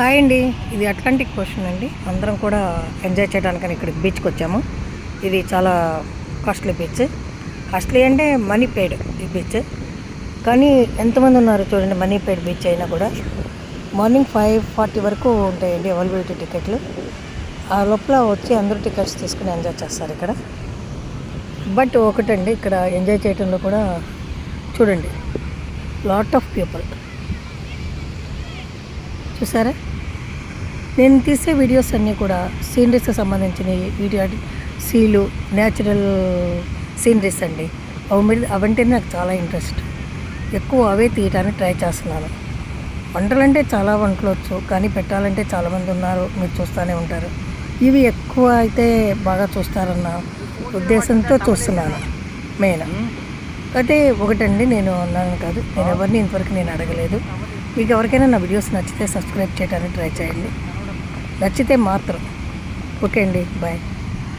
Hi అండి, ఇది Atlantic ocean అండి. అందరం కూడా ఎంజాయ్ చేయడానికని ఇక్కడికి బీచ్కి వచ్చాము. ఇది చాలా కాస్ట్లీ బీచ్. కాస్ట్లీ అంటే మనీ పెయిడ్ ఈ బీచ్. కానీ ఎంతమంది ఉన్నారు చూడండి, మనీ పెయిడ్ బీచ్ అయినా కూడా. మార్నింగ్ 5:40 వరకు ఉంటాయండి అవైలబిలిటీ టికెట్లు. ఆ లోపల వచ్చి అందరూ టికెట్స్ తీసుకుని ఎంజాయ్ చేస్తారు ఇక్కడ. బట్ ఒకటండి, ఇక్కడ ఎంజాయ్ చేయడంలో కూడా చూడండి, లాట్ ఆఫ్ పీపుల్ చూసారా. నేను తీసే వీడియోస్ అన్నీ కూడా సీనరీస్కి సంబంధించినవి, వీడియో సీలు, న్యాచురల్ సీనరీస్ అండి. అవంటే నాకు చాలా ఇంట్రెస్ట్. ఎక్కువ అవే తీయడానికి ట్రై చేస్తున్నాను. వంటలు అంటే చాలా వంటలు వచ్చు, కానీ పెట్టాలంటే చాలామంది ఉన్నారు, మీరు చూస్తూనే ఉంటారు. ఇవి ఎక్కువ అయితే బాగా చూస్తారన్న ఉద్దేశంతో చూస్తున్నాను మెయిన్. అయితే ఒకటండి, నేను అన్నాను కాదు, నేను ఎవరిని ఇంతవరకు నేను అడగలేదు. మీకు ఎవరికైనా నా వీడియోస్ నచ్చితే సబ్స్క్రైబ్ చేయడానికి ట్రై చేయండి, నచ్చితే మాత్రం. ఓకే అండి, బాయ్.